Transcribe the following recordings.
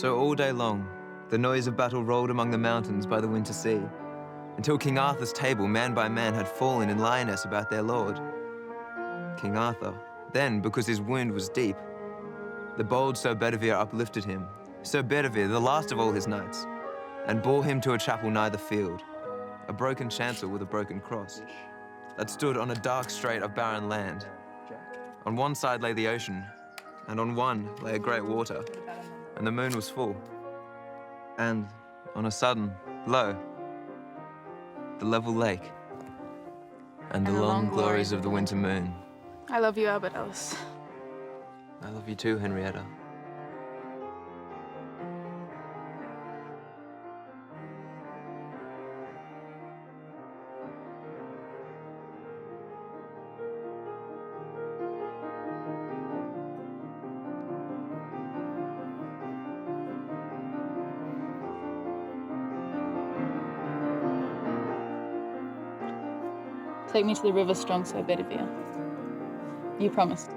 So all day long, the noise of battle rolled among the mountains by the winter sea, until King Arthur's table, man by man, had fallen in lioness about their lord. King Arthur, then, because his wound was deep, the bold Sir Bedivere uplifted him, Sir Bedivere, the last of all his knights, and bore him to a chapel nigh the field, a broken chancel with a broken cross, that stood on a dark strait of barren land. On one side lay the ocean, and on one lay a great water, and the moon was full. And on a sudden, lo, the level lake, and the long glories of the winter moon. I love you, Albert Ellis. I love you too, Henrietta. Take me to the river strong, Sir Bedivere. You promised.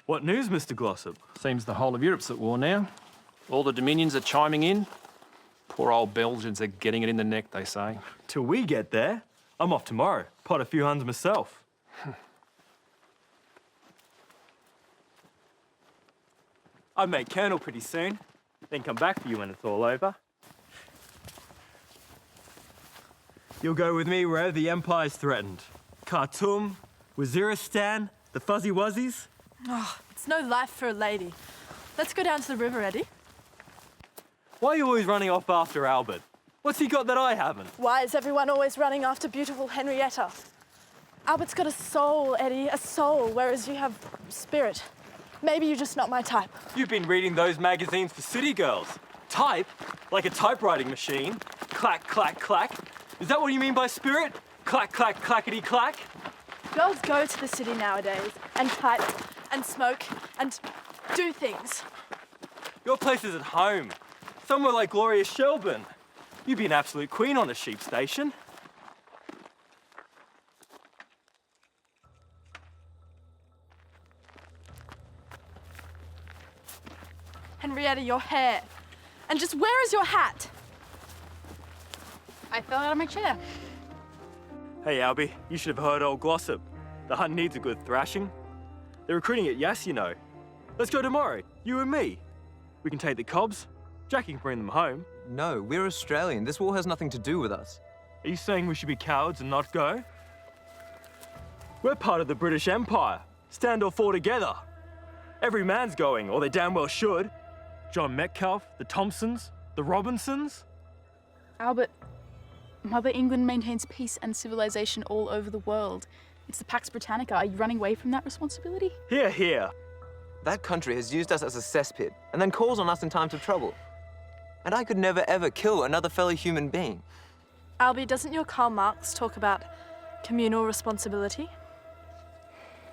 What news, Mr. Glossop? Seems the whole of Europe's at war now. All the dominions are chiming in. Poor old Belgians are getting it in the neck, they say. Till we get there, I'm off tomorrow. Pot a few huns myself. I'd make colonel pretty soon, then come back for you when it's all over. You'll go with me wherever the Empire's threatened. Khartoum, Waziristan, the Fuzzy Wuzzies. Oh, it's no life for a lady. Let's go down to the river, Eddie. Why are you always running off after Albert? What's he got that I haven't? Why is everyone always running after beautiful Henrietta? Albert's got a soul, Eddie, a soul, whereas you have spirit. Maybe you're just not my type. You've been reading those magazines for city girls. Type? Like a typewriting machine? Clack, clack, clack. Is that what you mean by spirit? Clack, clack, clackety, clack? Girls go to the city nowadays and type and smoke and do things. Your place is at home. Somewhere like glorious Shelbourne. You'd be an absolute queen on a sheep station. Henrietta, your hair. And just where is your hat? I fell out of my chair. Hey, Albie, you should have heard old Glossop. The hunt needs a good thrashing. They're recruiting at Yass, you know. Let's go tomorrow, you and me. We can take the cobs. Jackie can bring them home. No, we're Australian. This war has nothing to do with us. Are you saying we should be cowards and not go? We're part of the British Empire. Stand or fall together. Every man's going, or they damn well should. John Metcalfe, the Thompsons, the Robinsons. Albert, Mother England maintains peace and civilization all over the world. It's the Pax Britannica. Are you running away from that responsibility? Here, here. That country has used us as a cesspit and then calls on us in times of trouble. And I could never, ever kill another fellow human being. Albie, doesn't your Karl Marx talk about communal responsibility?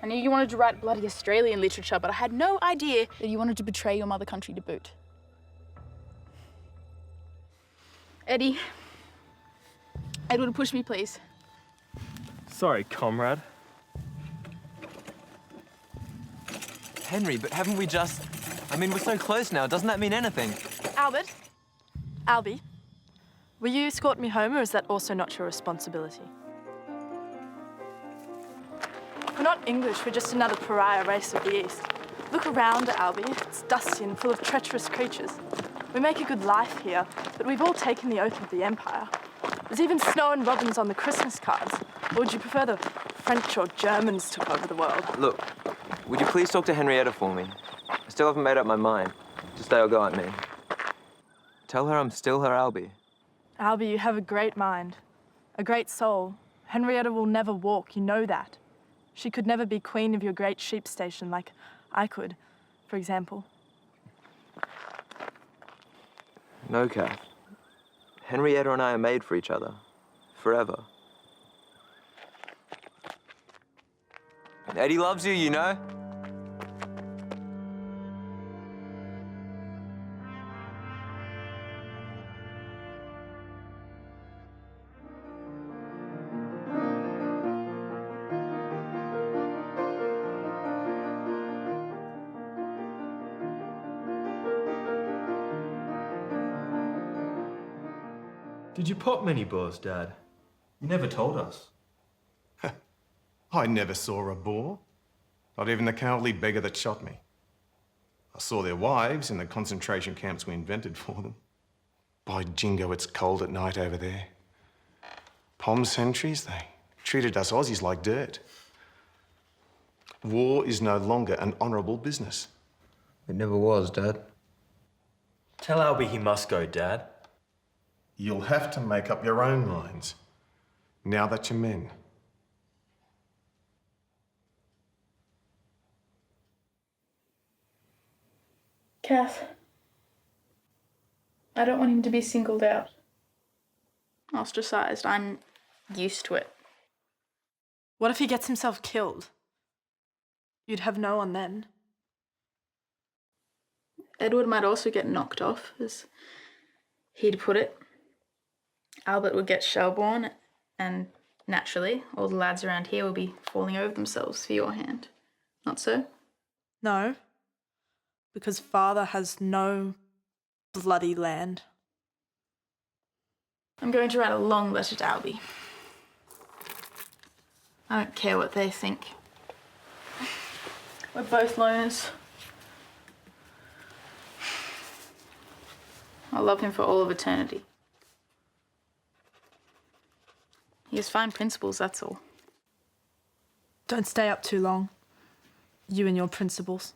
I knew you wanted to write bloody Australian literature, but I had no idea that you wanted to betray your mother country to boot. Eddie, Edward, push me, please. Sorry, comrade. Henry, but haven't we just... I mean, we're so close now. Doesn't that mean anything? Albert? Albie? Will you escort me home, or is that also not your responsibility? We're not English, we're just another pariah race of the East. Look around, Albie. It's dusty and full of treacherous creatures. We make a good life here, but we've all taken the oath of the Empire. There's even snow and robins on the Christmas cards. Or would you prefer the French or Germans took over the world? Look, would you please talk to Henrietta for me? I still haven't made up my mind. To stay or go, I mean. Tell her I'm still her Albie. Albie, you have a great mind. A great soul. Henrietta will never walk, you know that. She could never be queen of your great sheep station like I could. for example. No, Kath. Henrietta and I are made for each other. Forever. Eddie loves you, you know? Did you pop many boars, Dad? You never told us. I never saw a boar. Not even the cowardly beggar that shot me. I saw their wives in the concentration camps we invented for them. By jingo, it's cold at night over there. Pom sentries, they treated us Aussies like dirt. War is no longer an honourable business. It never was, Dad. Tell Albie he must go, Dad. You'll have to make up your own minds, now that you're men. Kath, I don't want him to be singled out. Ostracised. I'm used to it. What if he gets himself killed? You'd have no one then. Edward might also get knocked off, as he'd put it. Albert would get Shelbourne, and naturally, all the lads around here will be falling over themselves for your hand. Not so? No, because Father has no bloody land. I'm going to write a long letter to Albie. I don't care what they think. We're both loners. I'll love him for all of eternity. He has fine principles, that's all. Don't stay up too long. You and your principles.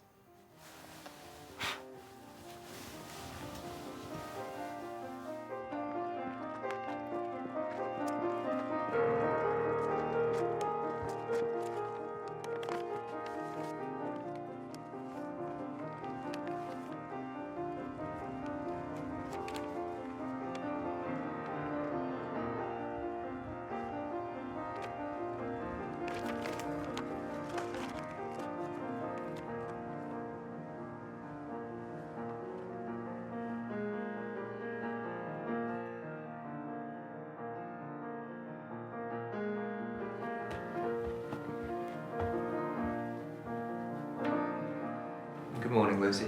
Good morning, Lucy.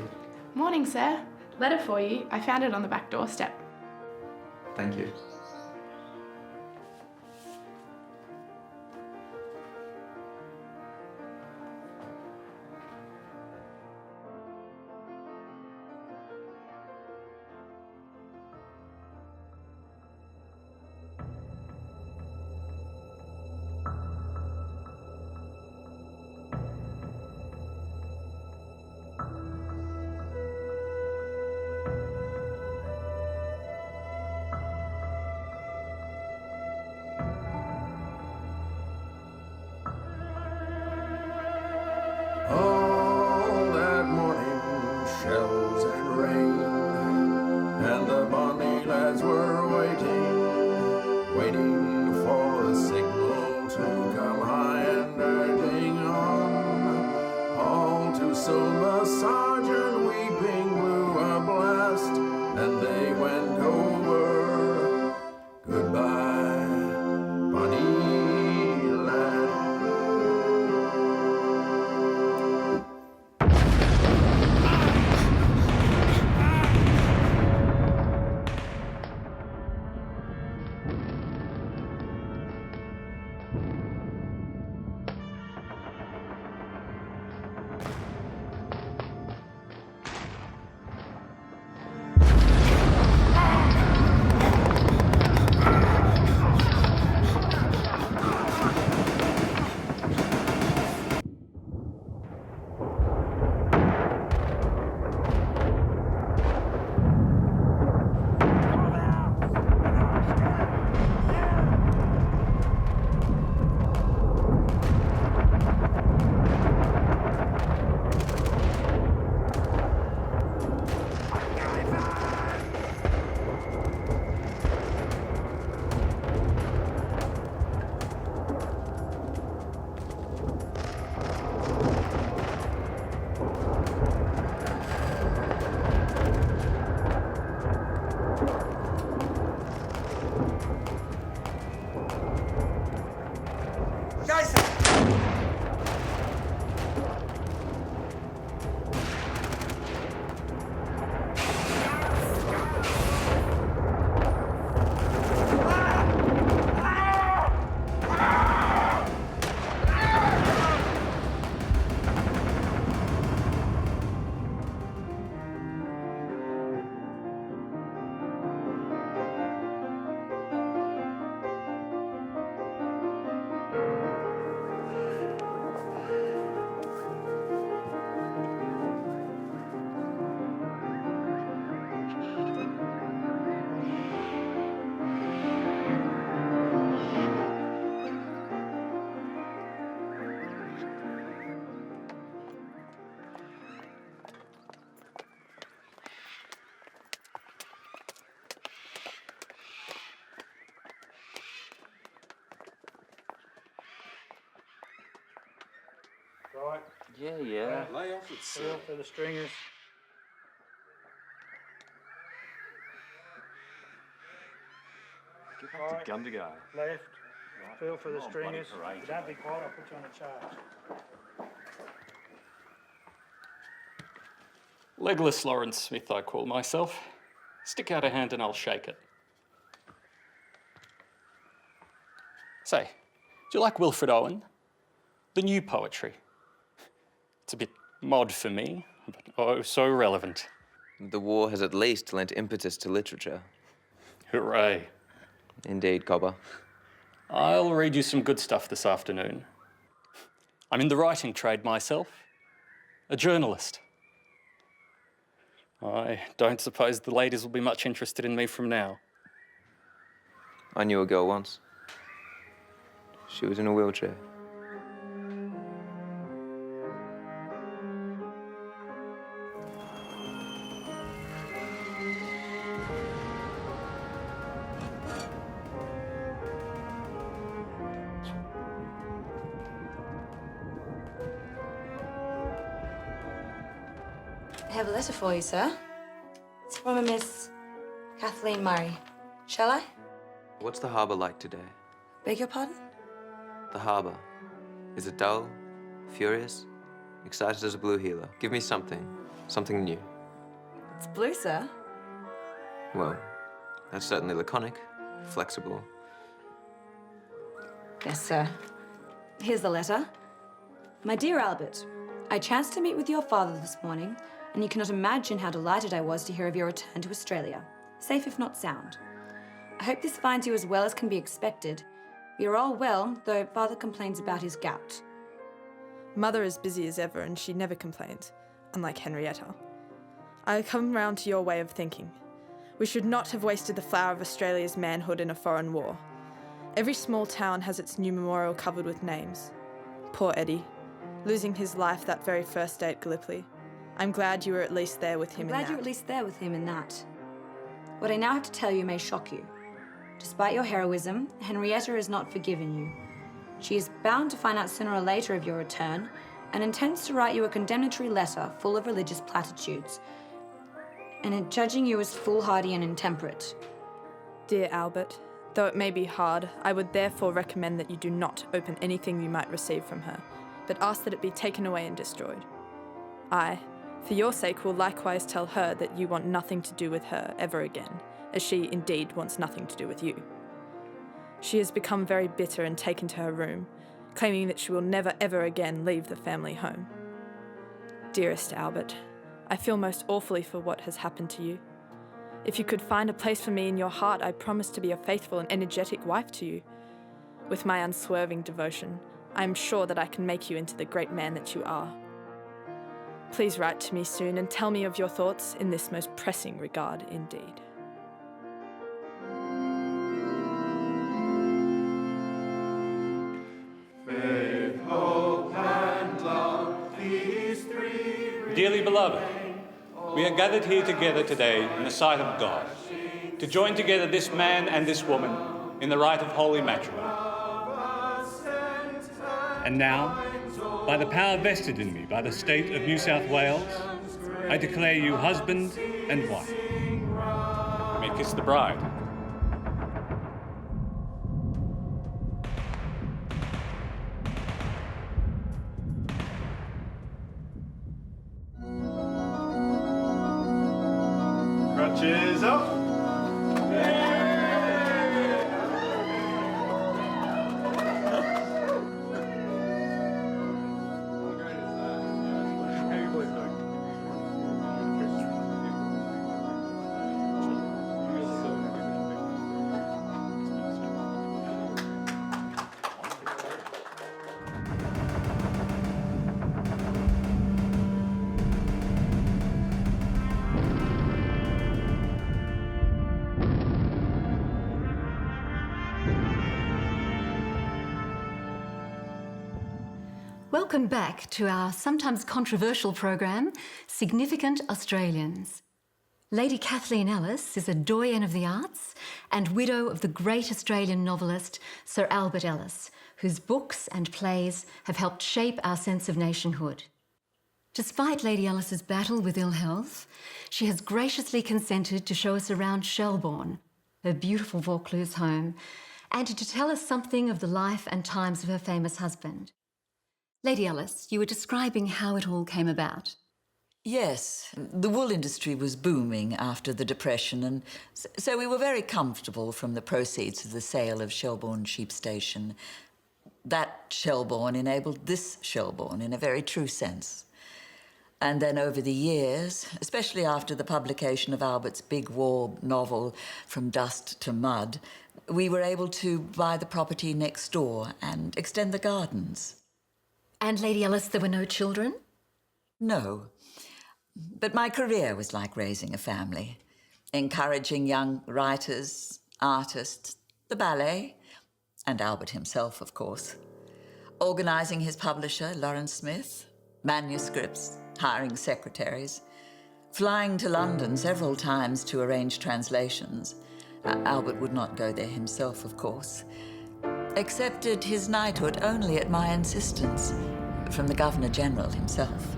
Morning, sir. Letter for you. I found it on the back doorstep. Thank you. Right. Yeah. Lay off it, sir. Feel for the stringers. Get back to Gundagai. Left. Feel for the Come on, stringers. bloody Don't be quiet, I'll put you on a charge. Legless Laurence Smith, I call myself. Stick out a hand and I'll shake it. Say, do you like Wilfred Owen? The new poetry. It's a bit mod for me, but oh, so relevant. The war has at least lent impetus to literature. Hooray. Indeed, Cobber. I'll read you some good stuff this afternoon. I'm in the writing trade myself. A journalist. I don't suppose the ladies will be much interested in me from now. I knew a girl once. She was in a wheelchair. I have a letter for you, sir. It's from a Miss Kathleen Murray. Shall I? What's the harbour like today? Beg your pardon? The harbour. Is it dull? Furious? Excited as a blue heeler? Give me something. Something new. It's blue, sir. Well, that's certainly laconic, flexible. Yes, sir. Here's the letter. My dear Albert, I chanced to meet with your father this morning, and you cannot imagine how delighted I was to hear of your return to Australia, safe if not sound. I hope this finds you as well as can be expected. We are all well, though father complains about his gout. Mother is busy as ever and she never complains, unlike Henrietta. I come round to your way of thinking. We should not have wasted the flower of Australia's manhood in a foreign war. Every small town has its new memorial covered with names. Poor Eddie, losing his life that very first day at Gallipoli. I'm glad you were at least there with him in that. I'm glad you were at least there with him in that. What I now have to tell you may shock you. Despite your heroism, Henrietta has not forgiven you. She is bound to find out sooner or later of your return and intends to write you a condemnatory letter full of religious platitudes and in judging you as foolhardy and intemperate. Dear Albert, though it may be hard, I would therefore recommend that you do not open anything you might receive from her, but ask that it be taken away and destroyed. I, for your sake, will likewise tell her that you want nothing to do with her ever again, as she indeed wants nothing to do with you. She has become very bitter and taken to her room, claiming that she will never ever again leave the family home. Dearest Albert, I feel most awfully for what has happened to you. If you could find a place for me in your heart, I promise to be a faithful and energetic wife to you. With my unswerving devotion, I am sure that I can make you into the great man that you are. Please write to me soon and tell me of your thoughts in this most pressing regard indeed. Faith, hope, and love, these three. Dearly beloved, we are gathered here together today in the sight of God, to join together this man and this woman in the rite of holy matrimony. And now, by the power vested in me by the state of New South Wales, I declare you husband and wife. You may kiss the bride. Crutches up. Welcome back to our sometimes controversial program, Significant Australians. Lady Kathleen Ellis is a doyen of the arts and widow of the great Australian novelist Sir Albert Ellis, whose books and plays have helped shape our sense of nationhood. Despite Lady Alice's battle with ill health, she has graciously consented to show us around Shelbourne, her beautiful Vaucluse home, and to tell us something of the life and times of her famous husband. Lady Alice, you were describing how it all came about. Yes, the wool industry was booming after the Depression, and so we were very comfortable from the proceeds of the sale of Shelbourne Sheep Station. That Shelbourne enabled this Shelbourne in a very true sense. And then over the years, especially after the publication of Albert's big war novel, From Dust to Mud, we were able to buy the property next door and extend the gardens. And Lady Alice, there were no children? No. But my career was like raising a family, encouraging young writers, artists, the ballet, and Albert himself, of course. Organising his publisher, Laurence Smith, manuscripts, hiring secretaries, flying to London several times to arrange translations. Albert would not go there himself, of course. Accepted his knighthood only at my insistence from the Governor-General himself.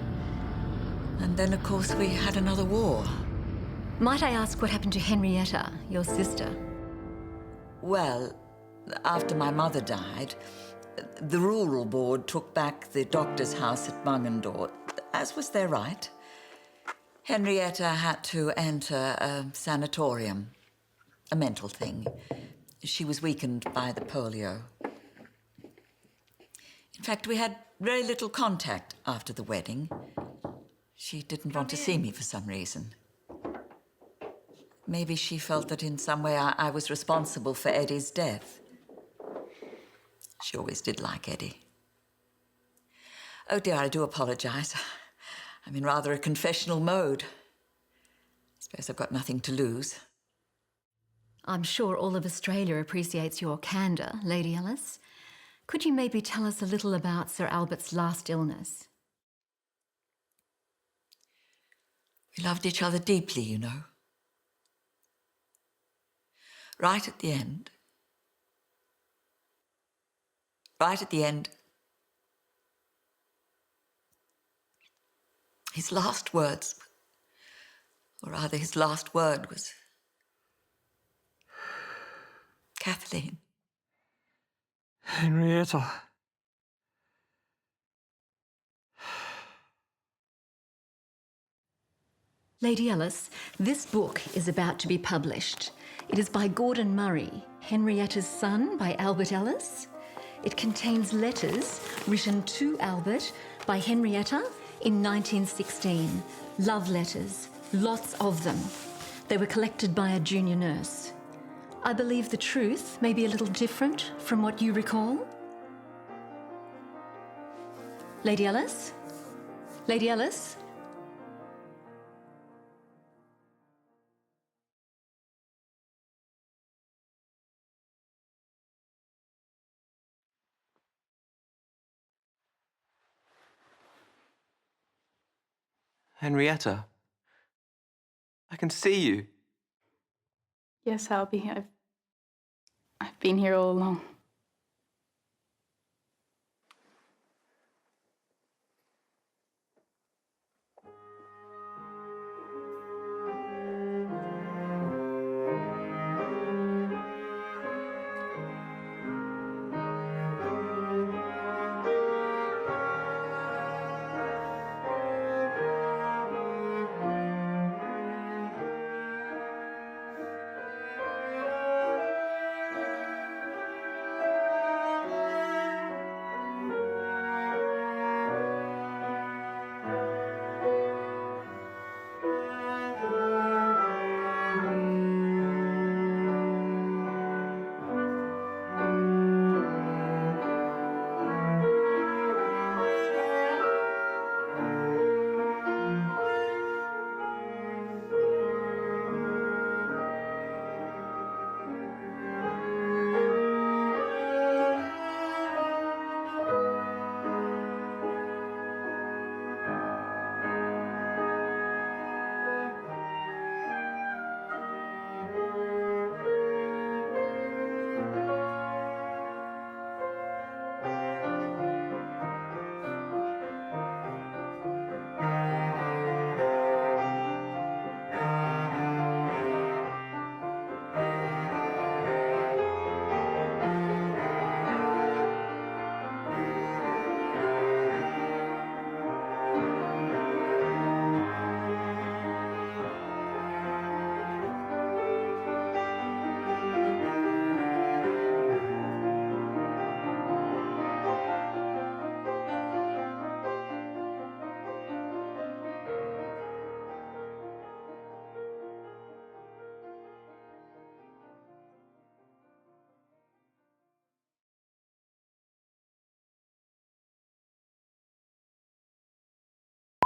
And then, of course, we had another war. Might I ask what happened to Henrietta, your sister? Well, after my mother died, the rural board took back the doctor's house at Bungendore, as was their right. Henrietta had to enter a sanatorium, a mental thing. She was weakened by the polio. In fact, we had very little contact after the wedding. She didn't want to see me for some reason. Maybe she felt that in some way I was responsible for Eddie's death. She always did like Eddie. Oh dear, I do apologise. I'm in rather a confessional mode. I suppose I've got nothing to lose. I'm sure all of Australia appreciates your candour, Lady Alice. Could you maybe tell us a little about Sir Albert's last illness? We loved each other deeply, you know. Right at the end, his last words, or rather his last word was, Kathleen. Henrietta. Lady Alice, this book is about to be published. It is by Gordon Murray, Henrietta's son by Albert Ellis. It contains letters written to Albert by Henrietta in 1916. Love letters, lots of them. They were collected by a junior nurse. I believe the truth may be a little different from what you recall. Lady Alice? Lady Alice? Henrietta, I can see you. Yes, Albie, I've been here all along.